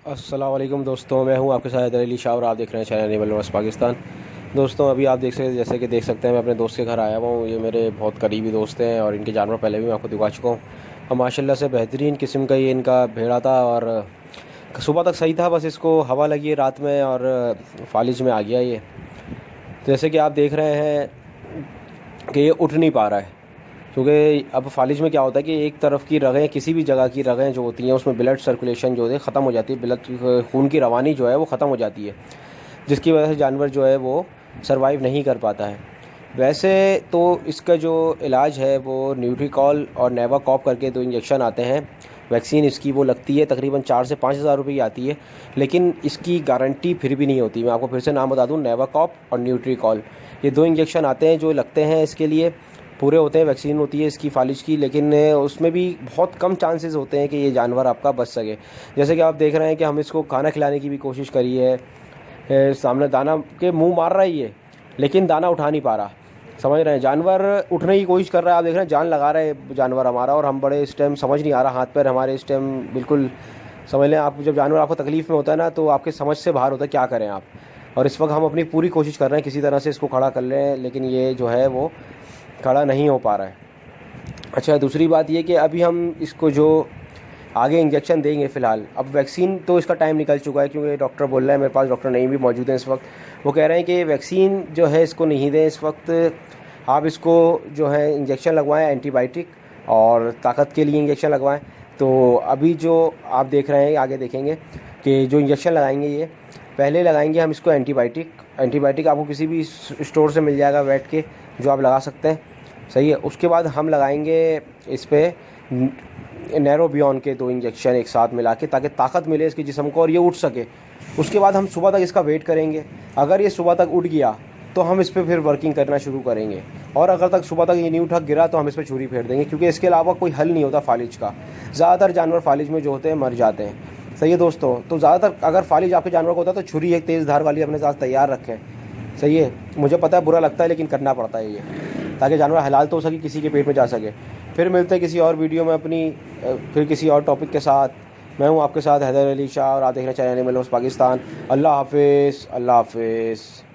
अस्सलाम वालेकुम दोस्तों, मैं हूं आपके साथ हैदर अली शाह और आप देख रहे हैं चैनल एनिमल वर्स पाकिस्तान। दोस्तों अभी आप देख सकते हैं मैं अपने दोस्त के घर आया हुआ हूं। ये मेरे बहुत करीबी दोस्त हैं और इनके जानवर पहले भी मैं आपको दिखा चुका हूं। और माशाल्लाह से बेहतरीन किस्म का ये इनका भेड़ा था और सुबह तक सही था, बस इसको हवा लगी है रात में और फालिज में आ गया ये। जैसे कि आप देख रहे हैं कि ये उठ नहीं पा रहा है, क्योंकि अब फालिज में क्या होता है कि एक तरफ की रगें, किसी भी जगह की रगें जो होती हैं उसमें ब्लड सर्कुलेशन जो है ख़त्म हो जाती है, ब्लड खून की रवानी जो है वो ख़त्म हो जाती है, जिसकी वजह से जानवर जो है वो सरवाइव नहीं कर पाता है। वैसे तो इसका जो इलाज है वो न्यूट्रिकॉल और नेवाकॉप करके 2 इंजेक्शन आते हैं। वैक्सीन इसकी वो लगती है तकरीबन 4 से 5 हज़ार रुपये की आती है, लेकिन इसकी गारंटी फिर भी नहीं होती। मैं आपको फिर से नाम बता दूं, नेवाकॉप और न्यूट्रिकॉल, ये 2 इंजेक्शन आते हैं जो लगते हैं इसके लिए, पूरे होते हैं, वैक्सीन होती है इसकी फालिज की, लेकिन उसमें भी बहुत कम चांसेस होते हैं कि ये जानवर आपका बच सके। जैसे कि आप देख रहे हैं कि हम इसको खाना खिलाने की भी कोशिश करी है, सामने दाना के मुंह मार रहा है ये, लेकिन दाना उठा नहीं पा रहा। समझ रहे हैं, जानवर उठने की कोशिश कर रहा है, आप देख रहे हैं जान लगा रहे हैं जानवर हमारा, और हम बड़े इस टाइम समझ नहीं आ रहा, हाथ पैर हमारे इस टाइम बिल्कुल, समझ लें आप, जब जानवर आपको तकलीफ़ में होता है ना तो आपके समझ से बाहर होता है क्या करें आप। और इस वक्त हम अपनी पूरी कोशिश कर रहे हैं किसी तरह से इसको खड़ा कर लें, लेकिन ये जो है वो खड़ा नहीं हो पा रहा है। अच्छा, दूसरी बात ये कि अभी हम इसको जो आगे इंजेक्शन देंगे फ़िलहाल, अब वैक्सीन तो इसका टाइम निकल चुका है, क्योंकि डॉक्टर बोल रहा है, मेरे पास डॉक्टर नहीं भी मौजूद हैं इस वक्त, वो कह रहे हैं कि वैक्सीन जो है इसको नहीं दें इस वक्त, आप इसको जो है इंजेक्शन लगवाएं एंटीबायोटिक, और ताकत के लिए इंजेक्शन लगवाएं। तो अभी जो आप देख रहे हैं, आगे देखेंगे कि जो इंजेक्शन लगाएंगे ये पहले लगाएंगे हम इसको एंटीबायोटिक आपको किसी भी स्टोर से मिल जाएगा वेट के, जो आप लगा सकते हैं, सही है। उसके बाद हम लगाएंगे इस पर नैरोबियन के 2 इंजेक्शन एक साथ मिला के, ताकि ताकत मिले इसके जिस्म को और ये उठ सके। उसके बाद हम सुबह तक इसका वेट करेंगे, अगर ये सुबह तक उठ गया तो हम इस पर फिर वर्किंग करना शुरू करेंगे, और अगर तक सुबह तक ये नहीं उठा गिरा तो हम इस पर छुरी फेर देंगे, क्योंकि इसके अलावा कोई हल नहीं होता फालिज का। ज़्यादातर जानवर फालिज में जो होते हैं मर जाते हैं, सही है दोस्तों। तो ज़्यादातर अगर फालिज आपके जानवर को होता है तो छुरी एक तेज़ धार वाली अपने साथ तैयार रखें, सही है। मुझे पता है बुरा लगता है, लेकिन करना पड़ता है ये, ताकि जानवर हलाल तो हो सके, किसी के पेट में जा सके। फिर मिलते हैं किसी और वीडियो में अपनी, फिर किसी और टॉपिक के साथ। मैं हूं आपके साथ हैदर अली शाह और आप देख रहे हैं चैनल एनिमल वर्स पाकिस्तान। अल्लाह हाफिज़, अल्लाह हाफिज़।